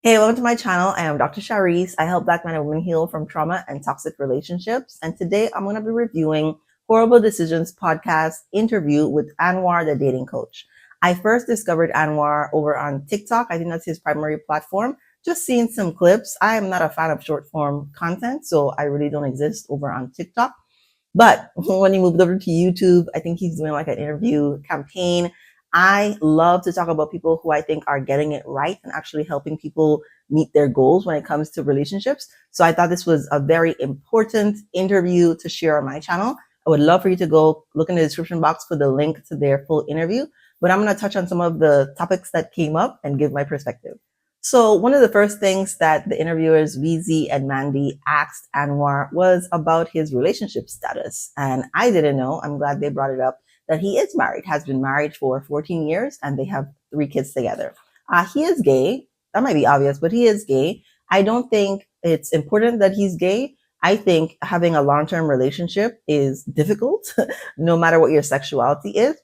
Hey, welcome to my channel. I am Dr. Sharice. I help Black men and women heal from trauma and toxic relationships. And today I'm going to be reviewing Horrible Decisions podcast interview with Anwar, the dating coach. I first discovered Anwar over on TikTok. I think that's his primary platform. Just seeing some clips. I am not a fan of short form content, so I really don't exist over on TikTok. But when he moved over to YouTube, I think he's doing like an interview campaign. I love to talk about people who I think are getting it right and actually helping people meet their goals when it comes to relationships. So I thought this was a very important interview to share on my channel. I would love for you to go look in the description box for the link to their full interview. But I'm going to touch on some of the topics that came up and give my perspective. So one of the first things that the interviewers, Weezy and Mandy, asked Anwar was about his relationship status. And I didn't know. I'm glad they brought it up that he is married, has been married for 14 years, and they have 3 kids together. He is gay. That might be obvious, but he is gay. I don't think it's important that he's gay. I think having a long-term relationship is difficult, no matter what your sexuality is.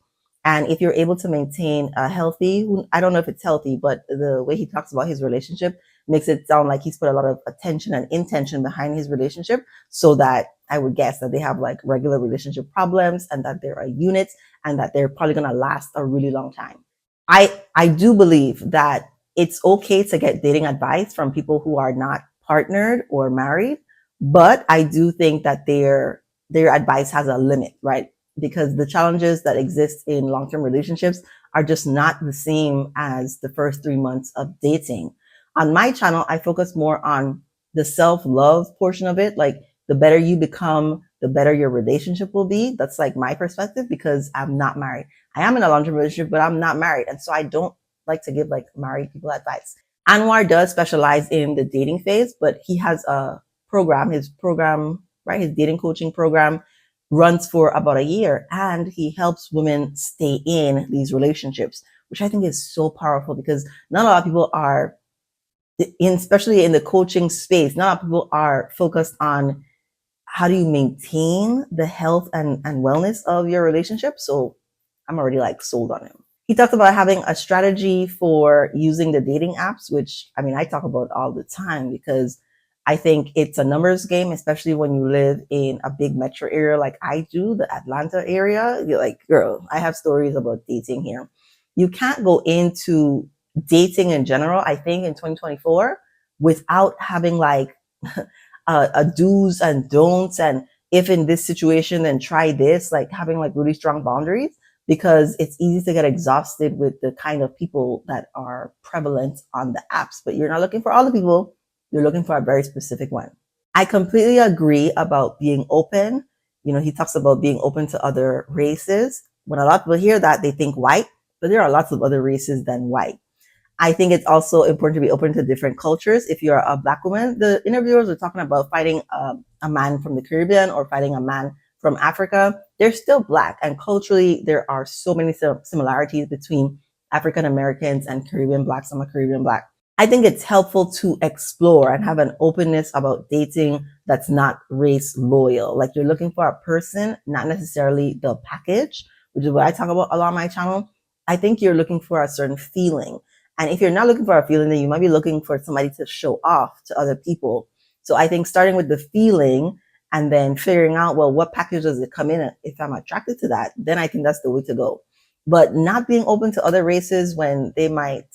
And if you're able to maintain a healthy, I don't know if it's healthy, but the way he talks about his relationship makes it sound like he's put a lot of attention and intention behind his relationship, so that I would guess that they have like regular relationship problems and that they're a unit and that they're probably going to last a really long time. I do believe that it's okay to get dating advice from people who are not partnered or married, but I do think that their advice has a limit, right? Because the challenges that exist in long-term relationships are just not the same as the first 3 months of dating. On my channel, I focus more on the self-love portion of it. Like, the better you become, the better your relationship will be. That's like my perspective, because I'm not married. I am in a long-term relationship, but I'm not married. And so I don't like to give like married people advice. Anwar does specialize in the dating phase, but he has a program, his program, right? His dating coaching program runs for about a year, and he helps women stay in these relationships, which I think is so powerful, because not a lot of people are especially in the coaching space, not a lot of people are focused on how do you maintain the health and wellness of your relationship. So I'm already like sold on him. He talked about having a strategy for using the dating apps, which I mean, I talk about all the time, because I think it's a numbers game, especially when you live in a big metro area like I do, the Atlanta area. You're like, girl, I have stories about dating here. You can't go into dating in general, I think, in 2024 without having like a do's and don'ts, and if in this situation, then try this, like having like really strong boundaries, because it's easy to get exhausted with the kind of people that are prevalent on the apps. But you're not looking for all the people, you're looking for a very specific one. I completely agree about being open. You know, he talks about being open to other races. When a lot of people hear that, they think white, but there are lots of other races than white. I think it's also important to be open to different cultures. If you're a Black woman, the interviewers were talking about fighting a man from the Caribbean or fighting a man from Africa. They're still Black, and culturally, there are so many similarities between African Americans and Caribbean Blacks. I'm a Caribbean Black. I think it's helpful to explore and have an openness about dating that's not race loyal. Like, you're looking for a person, not necessarily the package, which is what I talk about a lot on my channel. I think you're looking for a certain feeling. And if you're not looking for a feeling, then you might be looking for somebody to show off to other people. So I think starting with the feeling and then figuring out, well, what package does it come in? If I'm attracted to that, then I think that's the way to go. But not being open to other races when they might,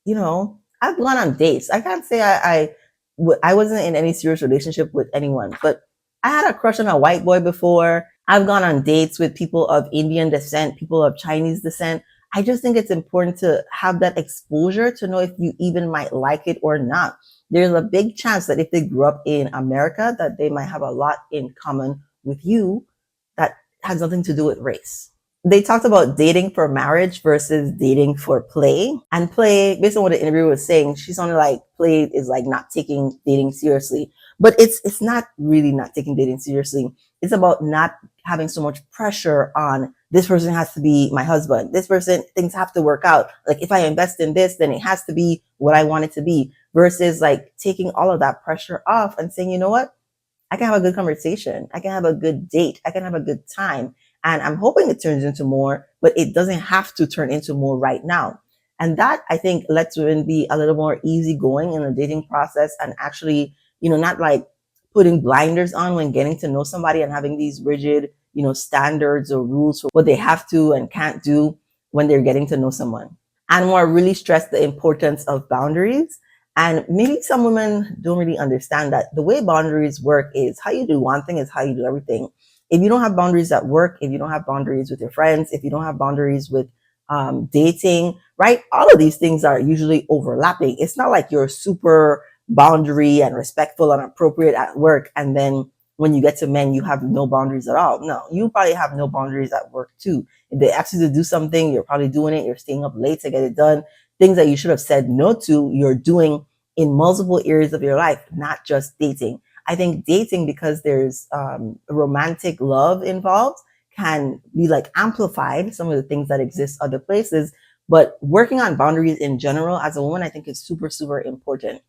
you know, I've gone on dates. I can't say I wasn't in any serious relationship with anyone, but I had a crush on a white boy before. I've gone on dates with people of Indian descent, people of Chinese descent. I just think it's important to have that exposure to know if you even might like it or not. There's a big chance that if they grew up in America, that they might have a lot in common with you that has nothing to do with race. They talked about dating for marriage versus dating for play. And play, based on what the interviewer was saying, she sounded like play is like not taking dating seriously. But it's not really not taking dating seriously. It's about not having so much pressure on this person has to be my husband. This person, things have to work out. Like, if I invest in this, then it has to be what I want it to be, versus like taking all of that pressure off and saying, you know what? I can have a good conversation. I can have a good date. I can have a good time. And I'm hoping it turns into more, but it doesn't have to turn into more right now. And that, I think, lets women be a little more easygoing in the dating process and actually, not like putting blinders on when getting to know somebody and having these rigid, standards or rules for what they have to and can't do when they're getting to know someone. Anwar really stressed the importance of boundaries. And maybe some women don't really understand that the way boundaries work is how you do one thing is how you do everything. If you don't have boundaries at work, if you don't have boundaries with your friends, if you don't have boundaries with dating, right? All of these things are usually overlapping. It's not like you're super boundary and respectful and appropriate at work, and then when you get to men, you have no boundaries at all. No, you probably have no boundaries at work too. If they ask you to do something, you're probably doing it. You're staying up late to get it done. Things that you should have said no to, you're doing in multiple areas of your life, not just dating. I think dating, because there's romantic love involved, can be like amplified some of the things that exist other places. But working on boundaries in general as a woman, I think is super, super important.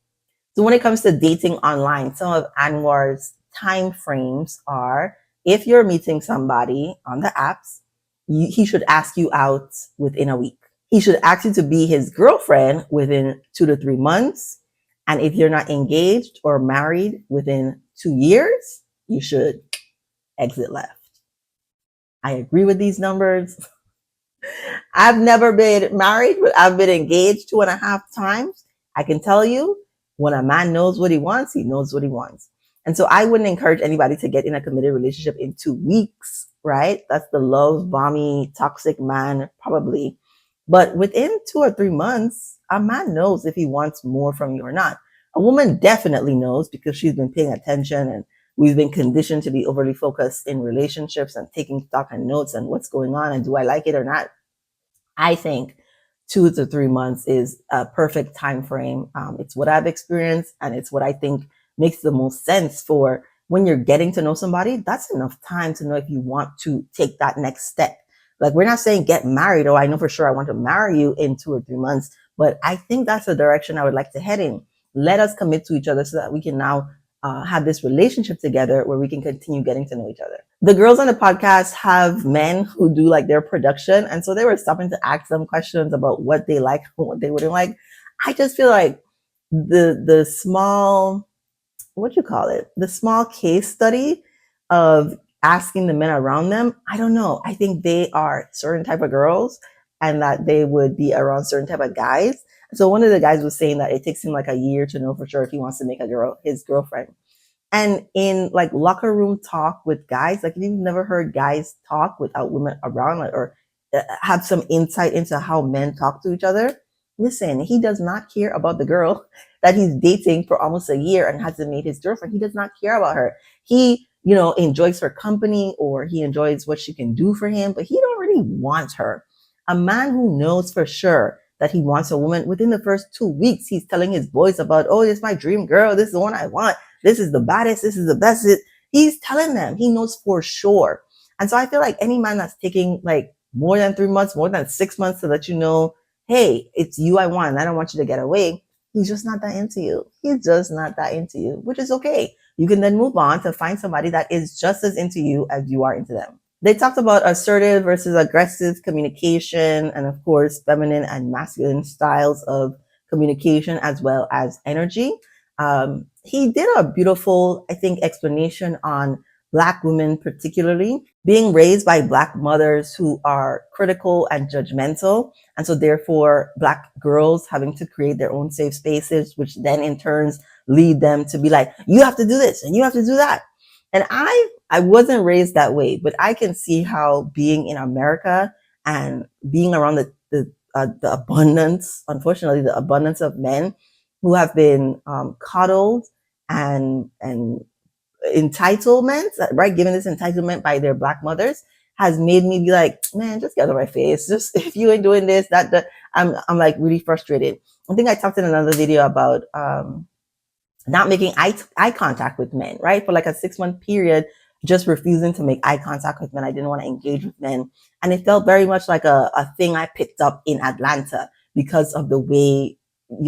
So when it comes to dating online, some of Anwar's time frames are: if you're meeting somebody on the apps, he should ask you out within a week. He should ask you to be his girlfriend within 2 to 3 months. And if you're not engaged or married within 2 years, you should exit left. I agree with these numbers. I've never been married, but I've been engaged 2.5 times. I can tell you, when a man knows what he wants, he knows what he wants. And so I wouldn't encourage anybody to get in a committed relationship in 2 weeks, right? That's the love bomby, toxic man, probably. But within 2 or 3 months, a man knows if he wants more from you or not. A woman definitely knows because she's been paying attention, and we've been conditioned to be overly focused in relationships and taking stock and notes and what's going on and do I like it or not. I think 2 to 3 months is a perfect time frame. It's what I've experienced, and it's what I think makes the most sense for when you're getting to know somebody. That's enough time to know if you want to take that next step. Like, we're not saying get married. Oh, I know for sure I want to marry you in 2 or 3 months, but I think that's the direction I would like to head in. Let us commit to each other so that we can now have this relationship together where we can continue getting to know each other. The girls on the podcast have men who do like their production, and so they were stopping to ask them questions about what they like and what they wouldn't like. I just feel like the small, what you call it, the small case study of asking the men around them, I don't know. I think they are certain type of girls and that they would be around certain type of guys. So one of the guys was saying that it takes him like a year to know for sure if he wants to make a girl his girlfriend. And in like locker room talk with guys, like if you've never heard guys talk without women around, like, or have some insight into how men talk to each other, listen, he does not care about the girl that he's dating for almost a year and hasn't made his girlfriend. He does not care about her. He, enjoys her company, or he enjoys what she can do for him, but he don't really want her. A man who knows for sure that he wants a woman, within the first 2 weeks, he's telling his boys about, oh, this is my dream girl. This is the one I want. This is the baddest. This is the best. He's telling them. He knows for sure. And so I feel like any man that's taking like more than 3 months, more than 6 months to let you know, hey, it's you I want, and I don't want you to get away, he's just not that into you. He's just not that into you, which is okay. You can then move on to find somebody that is just as into you as you are into them. They talked about assertive versus aggressive communication, and of course, feminine and masculine styles of communication, as well as energy. He did a beautiful, I think, explanation on Black women, particularly being raised by Black mothers who are critical and judgmental. And so therefore, Black girls having to create their own safe spaces, which then in turns lead them to be like, you have to do this and you have to do that. And I wasn't raised that way, but I can see how being in America and being around the abundance, unfortunately, the abundance of men who have been coddled and entitlement, right? Given this entitlement by their Black mothers, has made me be like, man, just get out of my face. Just if you ain't doing this, that I'm like really frustrated. I think I talked in another video about not making eye contact with men, right? For like a 6-month period, just refusing to make eye contact with men. I didn't want to engage with men. And it felt very much like a thing I picked up in Atlanta because of the way,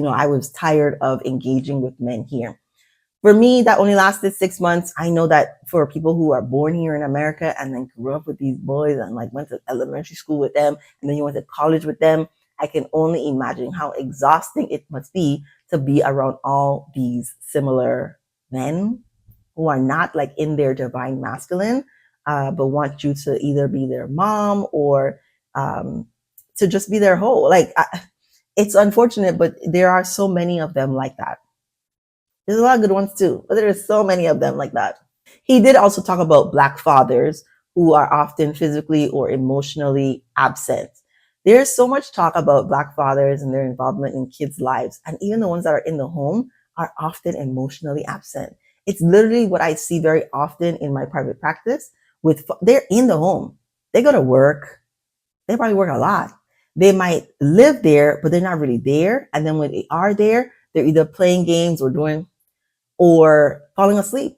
I was tired of engaging with men here. For me, that only lasted 6 months. I know that for people who are born here in America and then grew up with these boys and like went to elementary school with them, and then you went to college with them, I can only imagine how exhausting it must be to be around all these similar men who are not like in their divine masculine, but want you to either be their mom or um, to just be their whole. It's unfortunate, but there are so many of them like that. There's a lot of good ones too, but there are so many of them like that. He did also talk about Black fathers who are often physically or emotionally absent. There's so much talk about Black fathers and their involvement in kids' lives, and even the ones that are in the home are often emotionally absent. It's literally what I see very often in my private practice. They're in the home, they go to work, they probably work a lot. They might live there, but they're not really there. And then when they are there, they're either playing games or falling asleep.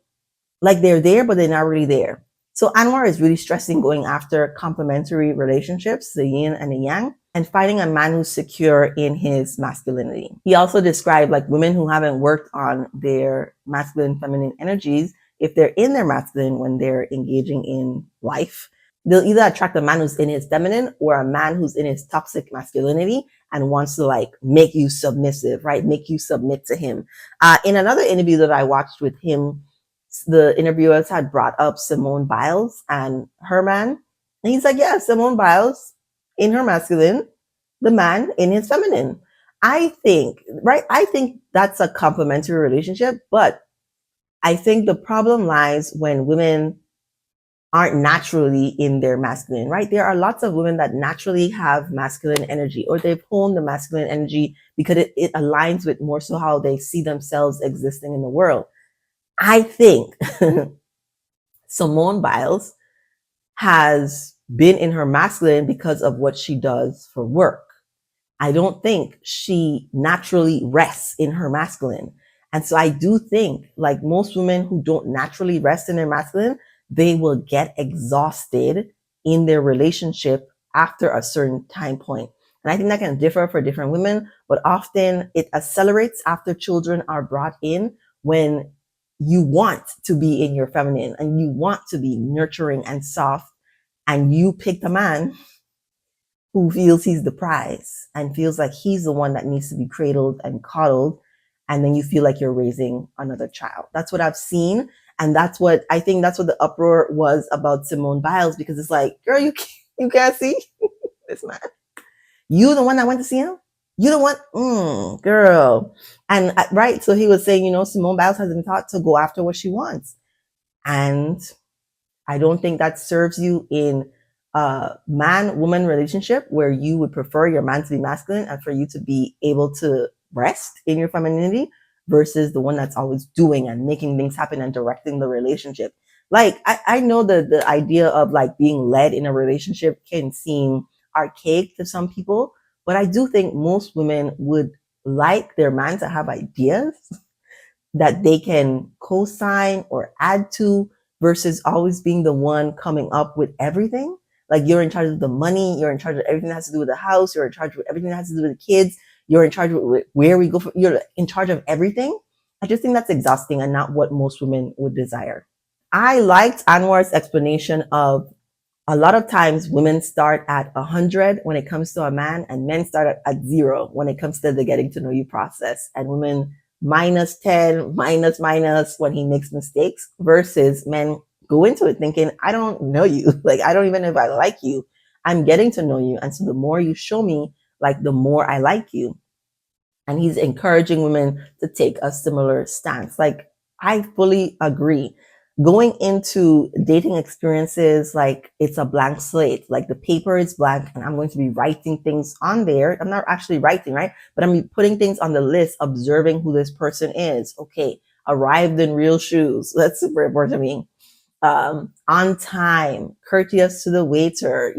Like they're there, but they're not really there. So Anwar is really stressing going after complementary relationships, the yin and the yang, and finding a man who's secure in his masculinity. He also described like women who haven't worked on their masculine feminine energies. If they're in their masculine when they're engaging in life, they'll either attract a man who's in his feminine or a man who's in his toxic masculinity and wants to like make you submissive, right? Make you submit to him. In another interview that I watched with him, the interviewers had brought up Simone Biles and her man. And he's like, yeah, Simone Biles in her masculine, the man in his feminine. I think, right? I think that's a complementary relationship, but I think the problem lies when women aren't naturally in their masculine, right? There are lots of women that naturally have masculine energy, or they've honed the masculine energy because it aligns with more so how they see themselves existing in the world. I think Simone Biles has been in her masculine because of what she does for work. I don't think she naturally rests in her masculine. And so I do think, like most women who don't naturally rest in their masculine, they will get exhausted in their relationship after a certain time point. And I think that can differ for different women, but often it accelerates after children are brought in, when you want to be in your feminine and you want to be nurturing and soft, and you pick the man who feels he's the prize and feels like he's the one that needs to be cradled and coddled. And then you feel like you're raising another child. That's what I've seen. And that's what the uproar was about Simone Biles, because it's like, girl, you can't see this man. You the one that went to see him? You the one? Girl. And right. So he was saying, Simone Biles has been taught to go after what she wants. And I don't think that serves you in a man-woman relationship where you would prefer your man to be masculine and for you to be able to rest in your femininity, versus the one that's always doing and making things happen and directing the relationship. Like, I know that the idea of like being led in a relationship can seem archaic to some people, but I do think most women would like their man to have ideas that they can co-sign or add to, versus always being the one coming up with everything. Like, you're in charge of the money, you're in charge of everything that has to do with the house, you're in charge of everything that has to do with the kids, you're in charge of where we go, you're in charge of everything. I just think that's exhausting and not what most women would desire. I liked Anwar's explanation of, a lot of times women start at 100 when it comes to a man, and men start at 0 when it comes to the getting to know you process, and women minus 10, minus when he makes mistakes, versus men go into it thinking, I don't know you. Like, I don't even know if I like you. I'm getting to know you. And so the more you show me, like, the more I like you. And he's encouraging women to take a similar stance. Like, I fully agree. Going into dating experiences, like, it's a blank slate. Like, the paper is blank and I'm going to be writing things on there. I'm not actually writing, right? But I'm putting things on the list, observing who this person is. Okay, arrived in real shoes. That's super important to me. On time, courteous to the waiter,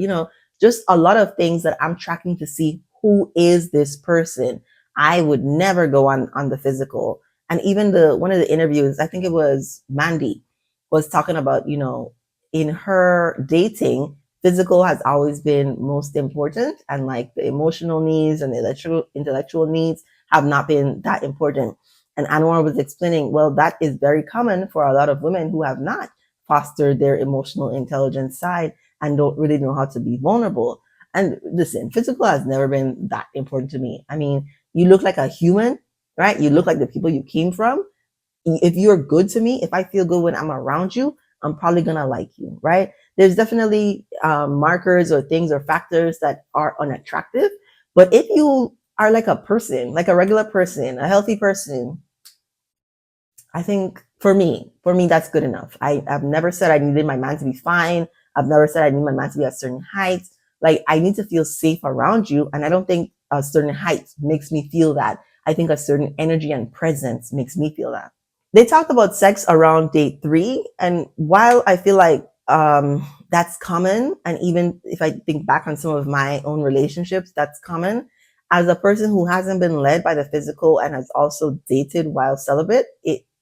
just a lot of things that I'm tracking to see, who is this person. I would never go on the physical. And even one of the interviews, I think it was Mandy, was talking about, in her dating, physical has always been most important, and like the emotional needs and the intellectual needs have not been that important. And Anwar was explaining, well, that is very common for a lot of women who have not fostered their emotional intelligence side and don't really know how to be vulnerable. And listen, physical has never been that important to me. I mean, you look like a human, right? You look like the people you came from. If you're good to me, if I feel good when I'm around you, I'm probably gonna like you, right? There's definitely markers or things or factors that are unattractive. But if you are like a person, like a regular person, a healthy person, I think for me, that's good enough. I've never said I needed my man to be fine. I've never said I need my man to be a certain height. Like, I need to feel safe around you. And I don't think a certain height makes me feel that. I think a certain energy and presence makes me feel that. They talked about sex around date 3. And while I feel like that's common, and even if I think back on some of my own relationships, that's common. As a person who hasn't been led by the physical and has also dated while celibate,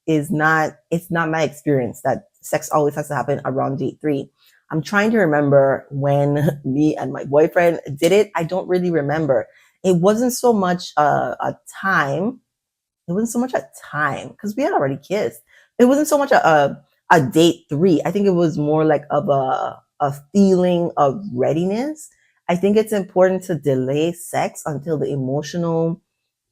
it's not my experience that sex always has to happen around date 3. I'm trying to remember when me and my boyfriend did it. I don't really remember. It wasn't so much time it wasn't so much a time because we had already kissed. It wasn't so much a date 3. I think it was more like of a feeling of readiness. I think it's important to delay sex until the emotional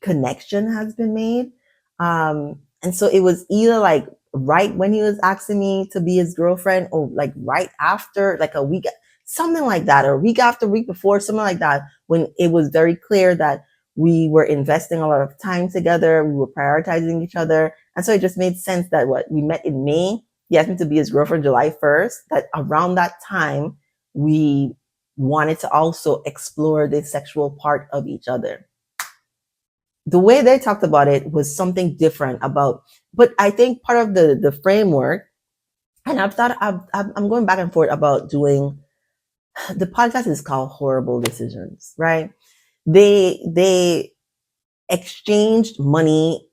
connection has been made. And so it was either like right when he was asking me to be his girlfriend, or like right after, like a week, something like that, or a week after, week before, something like that, when it was very clear that we were investing a lot of time together, we were prioritizing each other. And so it just made sense that what we met in May, he asked me to be his girlfriend July 1st, that around that time, we wanted to also explore the sexual part of each other. The way they talked about it was something different about, but I think part of the framework, and I'm going back and forth about doing, the podcast is called Horrible Decisions, right? They exchanged money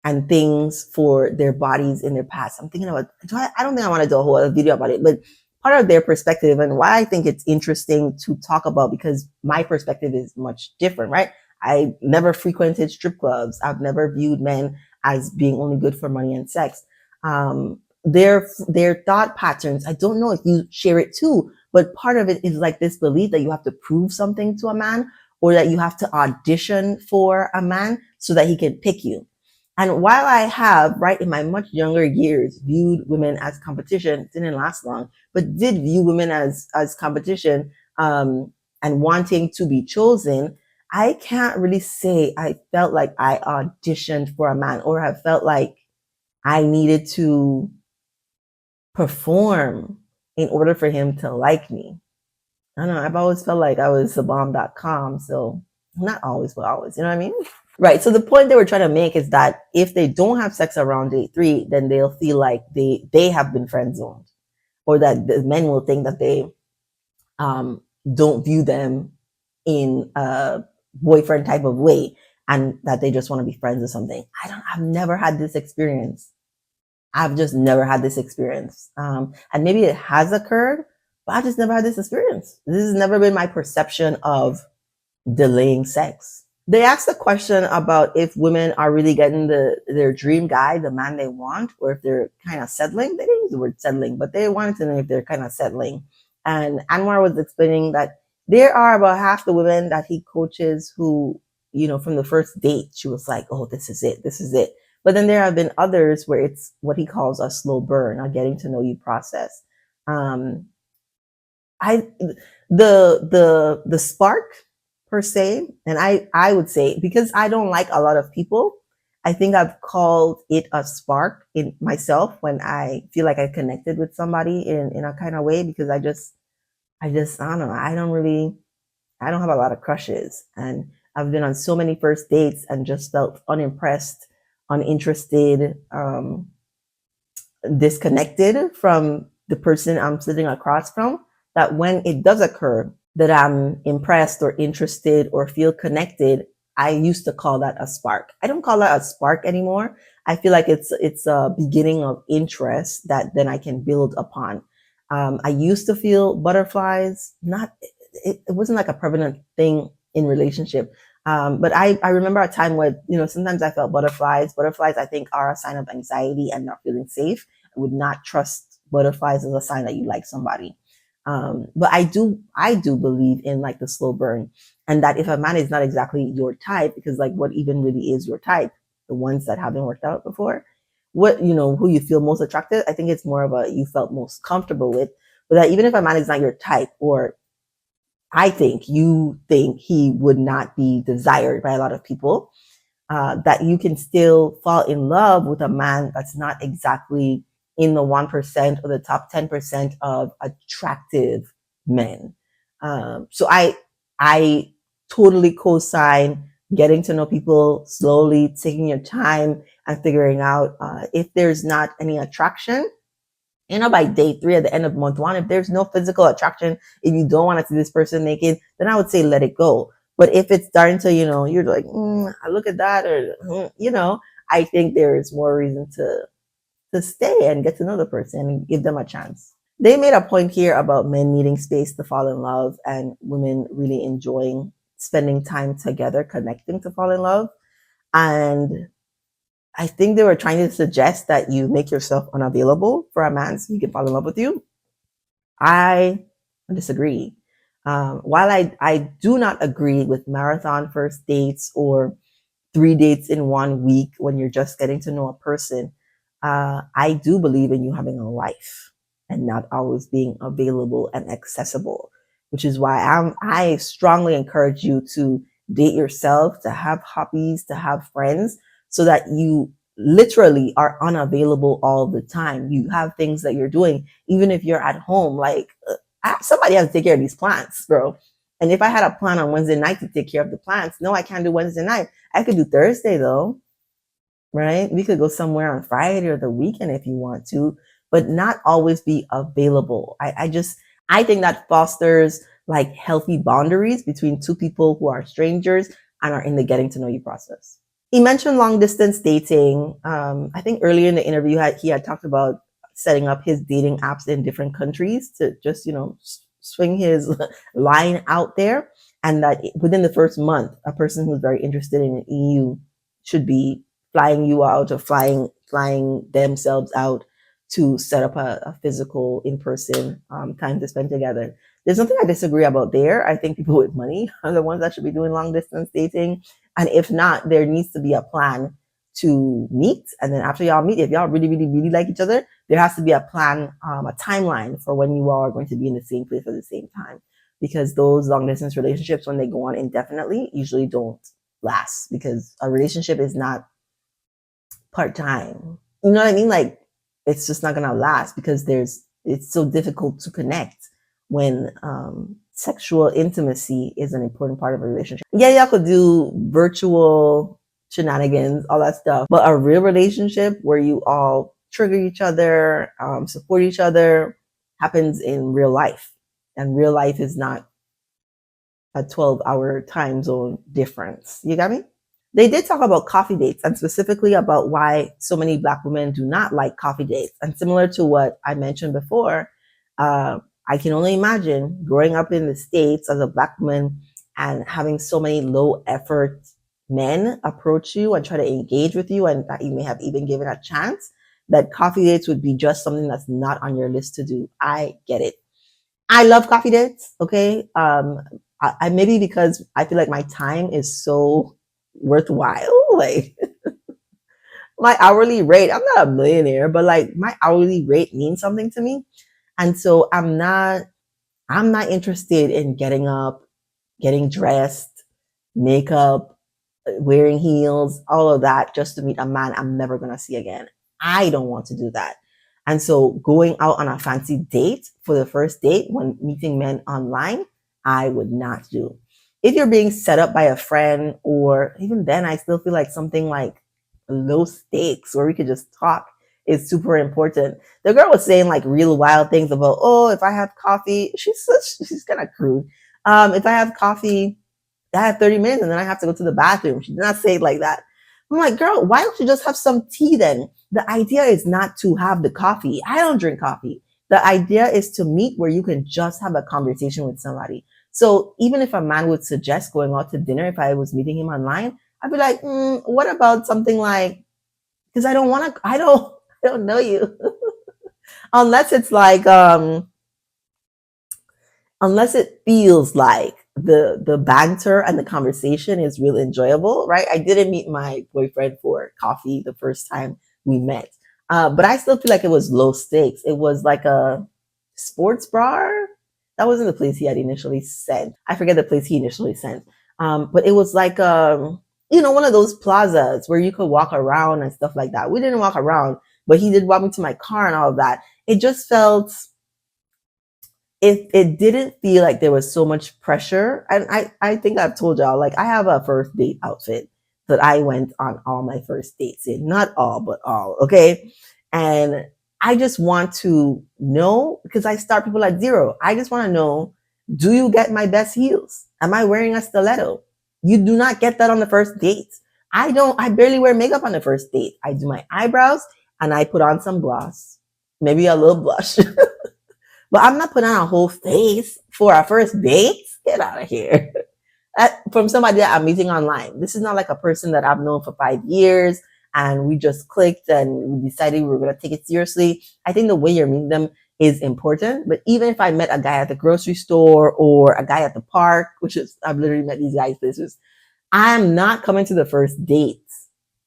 and things for their bodies in their past. I'm thinking about, I don't think I want to do a whole other video about it, but part of their perspective and why I think it's interesting to talk about, because my perspective is much different, right? I never frequented strip clubs. I've never viewed men as being only good for money and sex. Their thought patterns, I don't know if you share it too, but part of it is like this belief that you have to prove something to a man, or that you have to audition for a man so that he can pick you. And while I have, right, in my much younger years, viewed women as competition, didn't last long, but did view women as competition, and wanting to be chosen, I can't really say I felt like I auditioned for a man, or I felt like I needed to perform in order for him to like me. I don't know. I've always felt like I was thebomb.com. So not always, but always, you know what I mean? Right. So the point they were trying to make is that if they don't have sex around date 3, then they'll feel like they have been friend zoned, or that the men will think that they don't view them in a boyfriend type of way, and that they just want to be friends or something. I've never had this experience. I've just never had this experience. And maybe it has occurred, but I've just never had this experience. This has never been my perception of delaying sex. They asked a question about if women are really getting their dream guy, the man they want, or if they're kind of settling. They didn't use the word settling, but they wanted to know if they're kind of settling. And Anwar was explaining that there are about half the women that he coaches who, from the first date, she was like, oh, this is it. This is it. But then there have been others where it's what he calls a slow burn, a getting to know you process. I the spark per se, and I would say, because I don't like a lot of people, I think I've called it a spark in myself when I feel like I connected with somebody in a kind of way, because I don't know, I don't have a lot of crushes, and I've been on so many first dates and just felt unimpressed, uninterested, disconnected from the person I'm sitting across from, that when it does occur that I'm impressed or interested or feel connected, I used to call that a spark. I don't call that a spark anymore. I feel like it's a beginning of interest that then I can build upon. I used to feel butterflies. It wasn't like a permanent thing in relationship. But I remember a time where, sometimes I felt butterflies. Butterflies, I think, are a sign of anxiety and not feeling safe. I would not trust butterflies as a sign that you like somebody. But I do believe in like the slow burn, and that if a man is not exactly your type, because like what even really is your type, the ones that haven't worked out before, what, who you feel most attracted, I think it's more of a you felt most comfortable with. But that even if a man is not your type, or I think you think he would not be desired by a lot of people, that you can still fall in love with a man that's not exactly in the 1% or the top 10% of attractive men. So I totally co-sign getting to know people slowly, taking your time and figuring out if there's not any attraction, by day 3 at the end of month 1, if there's no physical attraction, if you don't want to see this person naked, then I would say let it go. But if it's starting to, you're like, I look at that, or, I think there is more reason to stay and get to know the person and give them a chance. They made a point here about men needing space to fall in love and women really enjoying spending time together, connecting to fall in love. And I think they were trying to suggest that you make yourself unavailable for a man so he can fall in love with you. I disagree. While I do not agree with marathon first dates or 3 dates in 1 week when you're just getting to know a person, I do believe in you having a life and not always being available and accessible, which is why I strongly encourage you to date yourself, to have hobbies, to have friends, so that you literally are unavailable all the time. You have things that you're doing, even if you're at home. Like, somebody has to take care of these plants, bro. And if I had a plan on Wednesday night to take care of the plants, no, I can't do Wednesday night. I could do Thursday though, right? We could go somewhere on Friday or the weekend if you want to, but not always be available. I think that fosters like healthy boundaries between two people who are strangers and are in the getting to know you process. He mentioned long distance dating. I think earlier in the interview, he had talked about setting up his dating apps in different countries to just, swing his line out there. And that within the first month, a person who's very interested in the EU should be flying you out or flying themselves out to set up a physical in-person time to spend together. There's nothing I disagree about there. I think people with money are the ones that should be doing long distance dating. And if not, there needs to be a plan to meet. And then after y'all meet, if y'all really, really, really like each other, there has to be a plan, a timeline for when you all are going to be in the same place at the same time. Because those long distance relationships, when they go on indefinitely, usually don't last, because a relationship is not part time. You know what I mean? Like, it's just not gonna last because it's so difficult to connect when sexual intimacy is an important part of a relationship. Yeah, y'all could do virtual shenanigans, all that stuff, but a real relationship where you all trigger each other, support each other, happens in real life. And real life is not a 12-hour time zone difference. You got me? They did talk about coffee dates, and specifically about why so many Black women do not like coffee dates. And similar to what I mentioned before, I can only imagine growing up in the States as a Black woman and having so many low effort men approach you and try to engage with you, and that you may have even given a chance, that coffee dates would be just something that's not on your list to do. I get it. I love coffee dates. Okay. I maybe because I feel like my time is so worthwhile. Like, my hourly rate, I'm not a millionaire, but like my hourly rate means something to me. And so I'm not interested in getting up, getting dressed, makeup, wearing heels, all of that just to meet a man I'm never going to see again. I don't want to do that. And so going out on a fancy date for the first date when meeting men online, I would not do. If you're being set up by a friend, or even then, I still feel like something like low stakes where we could just talk is super important. The girl was saying like real wild things about, oh, if I have coffee, she's kind of crude. If I have coffee, I have 30 minutes and then I have to go to the bathroom. She did not say it like that. I'm like, girl, why don't you just have some tea then? The idea is not to have the coffee. I don't drink coffee. The idea is to meet where you can just have a conversation with somebody. So even if a man would suggest going out to dinner, if I was meeting him online, I'd be like, what about something like, because I don't want to, I don't know you. Unless it's like, unless it feels like the banter and the conversation is really enjoyable, right? I didn't meet my boyfriend for coffee the first time we met, but I still feel like it was low stakes. It was like a sports bar. That wasn't the place he had initially sent. I forget the place he initially sent, but it was like one of those plazas where you could walk around and stuff like that. We didn't walk around, but he did walk me to my car and all of that. It just felt it didn't feel like there was so much pressure. And I think I've told y'all, like, I have a first date outfit that I went on all my first dates in. Not all, but all, okay? And I just want to know, because I start people at zero. I just want to know, do you get my best heels? Am I wearing a stiletto? You do not get that on the first date. I barely wear makeup on the first date. I do my eyebrows and I put on some gloss, maybe a little blush. But I'm not putting on a whole face for our first date. Get out of here. From somebody that I'm meeting online. This is not like a person that I've known for 5 years and we just clicked and we decided we were going to take it seriously. I think the way you're meeting them is important. But even if I met a guy at the grocery store or a guy at the park, which is, I've literally met these guys places, I'm not coming to the first date.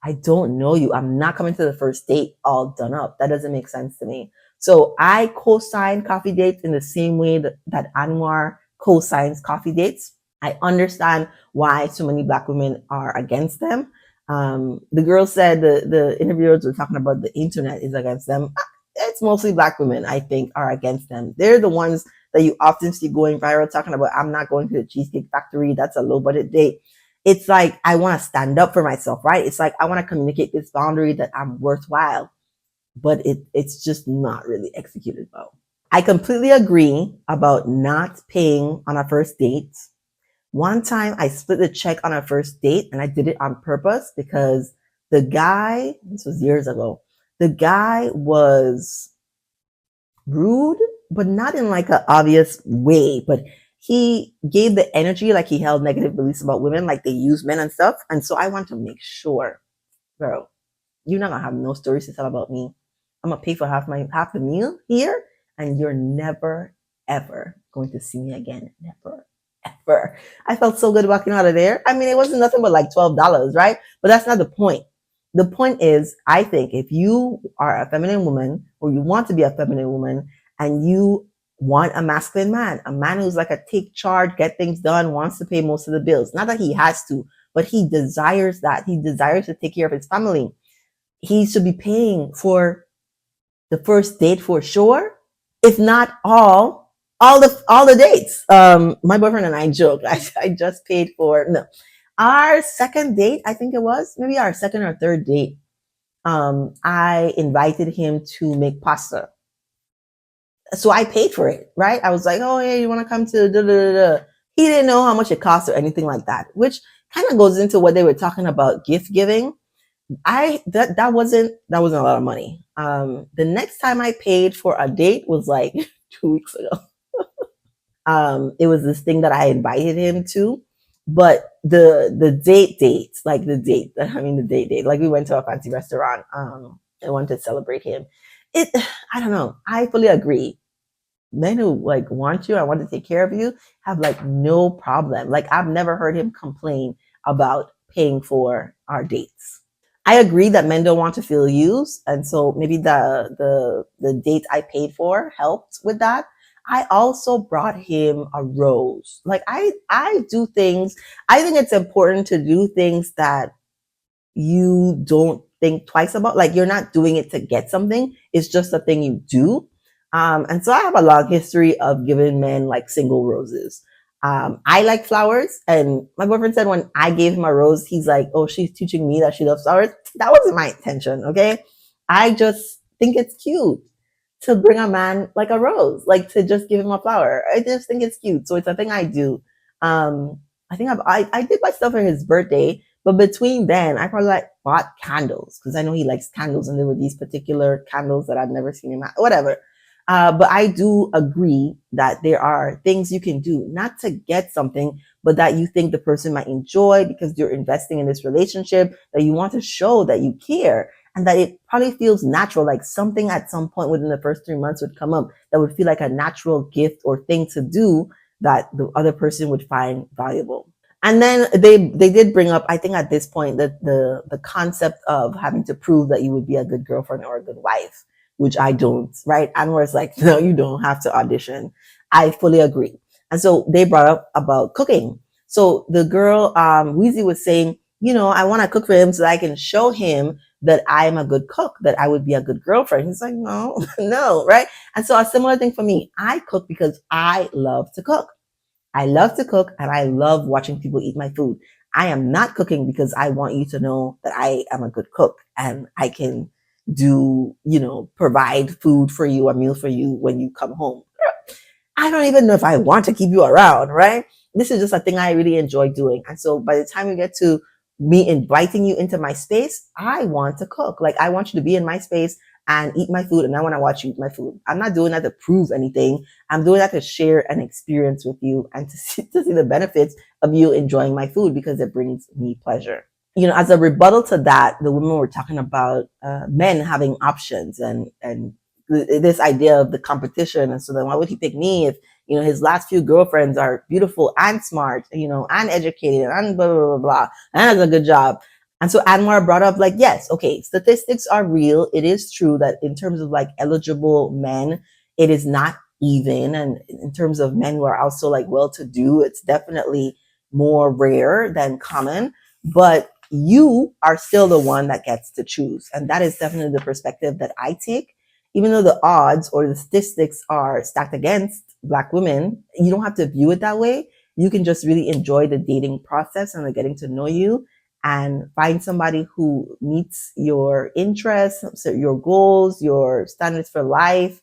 I don't know you. I'm not coming to the first date all done up. That doesn't make sense to me. So I co-sign coffee dates in the same way that Anwar co-signs coffee dates. I understand why so many Black women are against them. The girl said the interviewers were talking about the internet is against them. It's mostly Black women, I think, are against them. They're the ones that you often see going viral talking about, I'm not going to the Cheesecake Factory. That's a low budget date. It's like, I want to stand up for myself, right? It's like, I want to communicate this boundary that I'm worthwhile, but it's just not really executed well. I completely agree about not paying on a first date. One time I split the check on a first date and I did it on purpose because the guy, this was years ago, the guy was rude, but not in like an obvious way, but he gave the energy like he held negative beliefs about women, like they use men and stuff. And so I want to make sure, bro, you're not gonna have no stories to tell about me. I'm gonna pay for half the meal here, and you're never ever going to see me again. Never ever. I felt so good walking out of there. I mean, it wasn't nothing but like $12, right? But that's not the point. The point is, I think if you are a feminine woman or you want to be a feminine woman and you want a masculine man, a man who's like a take charge, get things done, wants to pay most of the bills. Not that he has to, but he desires that. He desires to take care of his family. He should be paying for the first date for sure, if not all the dates. My boyfriend and I joke. I just paid for our second date. I think it was maybe our second or third date. I invited him to make pasta, so I paid for it. Right? I was like, oh yeah, you want to come to da, da, da, da. He didn't know how much it cost or anything like that, which kind of goes into what they were talking about gift giving. That wasn't a lot of money. The next time I paid for a date was like 2 weeks ago. It was this thing that I invited him to, but the date, like the date, I mean the date, like we went to a fancy restaurant. I wanted to celebrate him. I don't know. I fully agree. Men who like want you, I want to take care of you, have like no problem. Like I've never heard him complain about paying for our dates. I agree that men don't want to feel used, and so maybe the date I paid for helped with that. I also brought him a rose. Like I do things. I think it's important to do things that you don't think twice about. Like you're not doing it to get something. It's just a thing you do. And so I have a long history of giving men like single roses. I like flowers, and my boyfriend said when I gave him a rose, he's like, "Oh, she's teaching me that she loves flowers." That wasn't my intention, okay? I just think it's cute to bring a man like a rose, like to just give him a flower. I just think it's cute, so it's a thing I do. I think I did my stuff for his birthday, but between then, I probably like bought candles because I know he likes candles, and there were these particular candles that I'd never seen him at. Whatever. But I do agree that there are things you can do, not to get something, but that you think the person might enjoy because you're investing in this relationship, that you want to show that you care. and that it probably feels natural, like something at some point within the first 3 months would come up that would feel like a natural gift or thing to do that the other person would find valuable. And then they did bring up, I think at this point, that the concept of having to prove that you would be a good girlfriend or a good wife, which I don't, right? Anwar's like, no, you don't have to audition. I fully agree. And so they brought up about cooking. So the girl, Weezy was saying, I want to cook for him so that I can show him that I'm a good cook, that I would be a good girlfriend. He's like, no, no, right? And so a similar thing for me. I cook because I love to cook. I love to cook and I love watching people eat my food. I am not cooking because I want you to know that I am a good cook and I can provide food for you, a meal for you when you come home. I don't even know if I want to keep you around, right? This is just a thing I really enjoy doing. And so by the time we get to me inviting you into my space, I want to cook. Like I want you to be in my space and eat my food. And I want to watch you eat my food. I'm not doing that to prove anything. I'm doing that to share an experience with you and to see the benefits of you enjoying my food because it brings me pleasure. As a rebuttal to that, the women were talking about men having options and this idea of the competition. And so then why would he pick me if, his last few girlfriends are beautiful and smart, and educated and blah, blah, blah, blah, and has a good job. And so Anwar brought up like, yes, okay, statistics are real. It is true that in terms of like eligible men, it is not even. And in terms of men who are also like well-to-do, it's definitely more rare than common. But you are still the one that gets to choose. And that is definitely the perspective that I take. Even though the odds or the statistics are stacked against Black women, you don't have to view it that way. You can just really enjoy the dating process and the getting to know you and find somebody who meets your interests, your goals, your standards for life,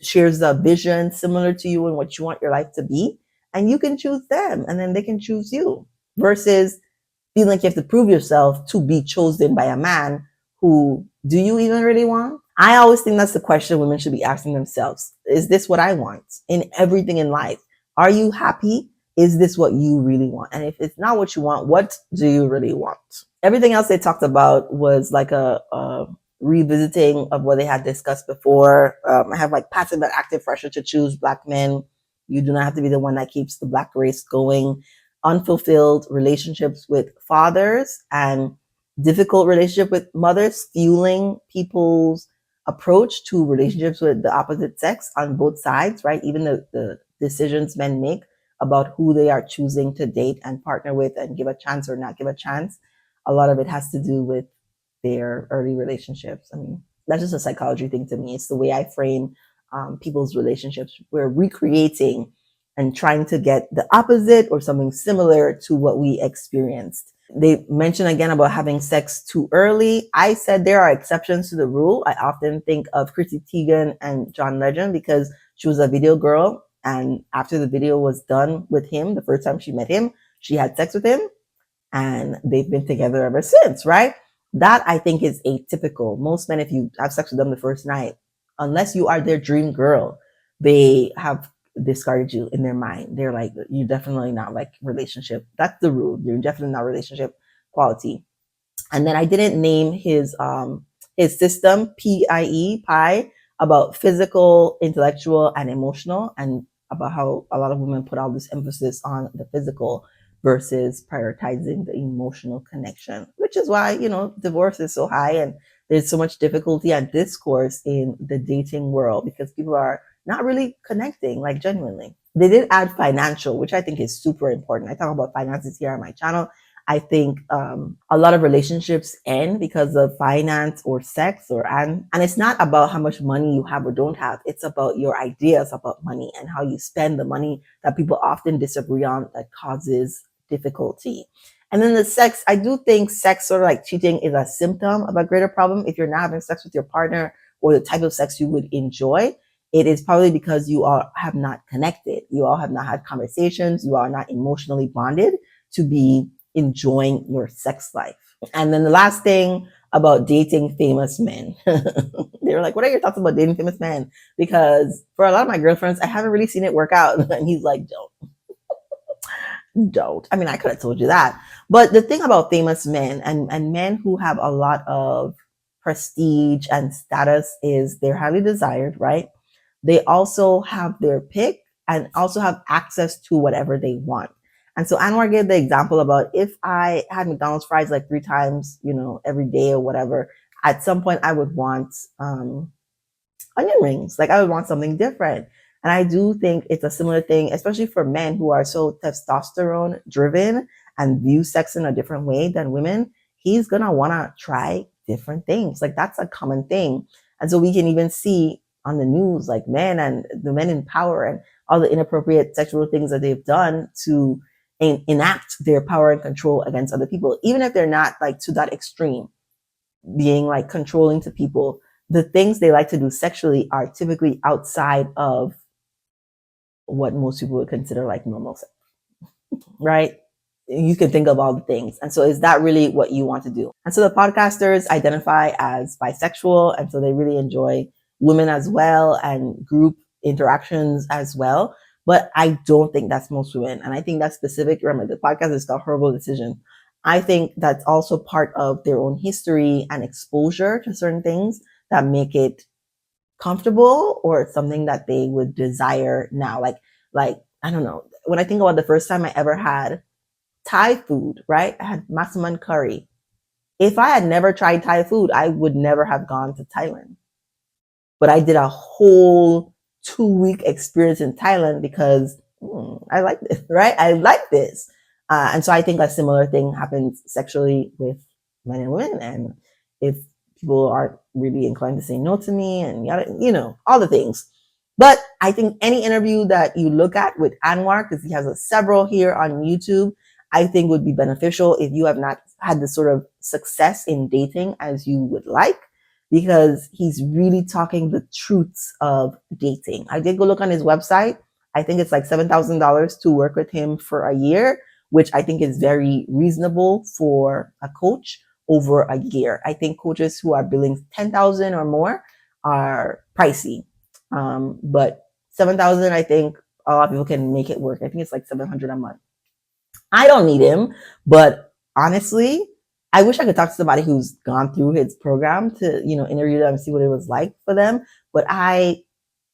shares a vision similar to you and what you want your life to be. And you can choose them and then they can choose you versus feeling like you have to prove yourself to be chosen by a man who do you even really want? I always think that's the question women should be asking themselves. Is this what I want in everything in life? Are you happy? Is this what you really want? And if it's not what you want, what do you really want? Everything else they talked about was like a revisiting of what they had discussed before. I have like passive and active pressure to choose Black men. You do not have to be the one that keeps the Black race going. Unfulfilled relationships with fathers and difficult relationship with mothers, fueling people's approach to relationships with the opposite sex on both sides, right? Even the decisions men make about who they are choosing to date and partner with and give a chance or not give a chance. A lot of it has to do with their early relationships. I mean, that's just a psychology thing to me. It's the way I frame people's relationships. We're recreating and trying to get the opposite or something similar to what we experienced. They mentioned again about having sex too early. I said there are exceptions to the rule. I often think of Chrissy Teigen and John Legend because she was a video girl. And after the video was done with him, the first time she met him, she had sex with him and they've been together ever since, right? That I think is atypical. Most men, if you have sex with them the first night, unless you are their dream girl, they have discarded you in their mind. They're like, you're definitely not like relationship. That's the rule. You're definitely not relationship quality. And then I didn't name his system, PIE, about physical, intellectual, and emotional, and about how a lot of women put all this emphasis on the physical versus prioritizing the emotional connection, which is why, divorce is so high and there's so much difficulty and discourse in the dating world because people are not really connecting, like genuinely. They did add financial, which I think is super important. I talk about finances here on my channel. I think a lot of relationships end because of finance or sex and it's not about how much money you have or don't have. It's about your ideas about money and how you spend the money that people often disagree on that causes difficulty. And then the sex, I do think sex, sort of like cheating, is a symptom of a greater problem. If you're not having sex with your partner or the type of sex you would enjoy, it is probably because you all have not connected. You all have not had conversations. You are not emotionally bonded to be enjoying your sex life. And then the last thing about dating famous men. They were like, what are your thoughts about dating famous men? Because for a lot of my girlfriends, I haven't really seen it work out. And he's like, don't. Don't. I mean, I could have told you that. But the thing about famous men and men who have a lot of prestige and status is they're highly desired, right? They also have their pick and also have access to whatever they want. And so Anwar gave the example about if I had McDonald's fries like 3 times, every day or whatever, at some point I would want onion rings. Like I would want something different. And I do think it's a similar thing, especially for men who are so testosterone driven and view sex in a different way than women. He's going to want to try different things. Like that's a common thing. And so we can even see on the news, like men and the men in power and all the inappropriate sexual things that they've done to enact their power and control against other people, even if they're not like to that extreme, being like controlling to people. The things they like to do sexually are typically outside of what most people would consider like normal sex, right? You can think of all the things. And so is that really what you want to do? And so the podcasters identify as bisexual. And so they really enjoy women as well and group interactions as well. But I don't think that's most women. And I think that's specific. Remember, the podcast is called Horrible Decision. I think that's also part of their own history and exposure to certain things that make it comfortable or something that they would desire now. Like I don't know. When I think about the first time I ever had Thai food, right? I had massaman curry. If I had never tried Thai food, I would never have gone to Thailand. But I did a whole 2 week experience in Thailand because I like this, right? I like this. And so I think a similar thing happens sexually with men and women. And if people aren't really inclined to say no to me and yada, all the things. But I think any interview that you look at with Anwar, because he has several here on YouTube, I think would be beneficial if you have not had the sort of success in dating as you would like, because he's really talking the truths of dating. I did go look on his website. I think it's like $7,000 to work with him for a year, which I think is very reasonable for a coach over a year. I think coaches who are billing 10,000 or more are pricey. But 7,000, I think a lot of people can make it work. I think it's like 700 a month. I don't need him, but honestly, I wish I could talk to somebody who's gone through his program to, interview them and see what it was like for them. But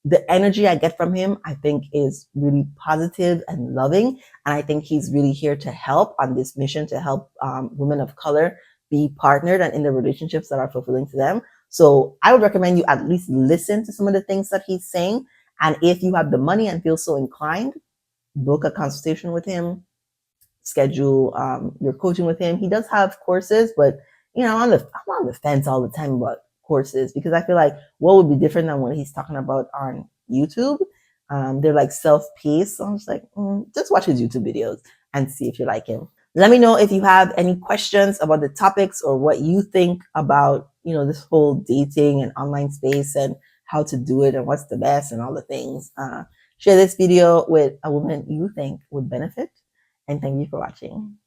the energy I get from him, I think is really positive and loving. And I think he's really here to help on this mission to help women of color be partnered and in the relationships that are fulfilling to them. So I would recommend you at least listen to some of the things that he's saying. And if you have the money and feel so inclined, book a consultation with him, schedule your coaching with him. He does have courses, but I'm on the fence all the time about courses because I feel like what would be different than what he's talking about on YouTube. They're like self-paced. So I'm just like, just watch his YouTube videos and see if you like him. Let me know if you have any questions about the topics or what you think about, this whole dating and online space and how to do it and what's the best and all the things. Share this video with a woman you think would benefit. And thank you for watching.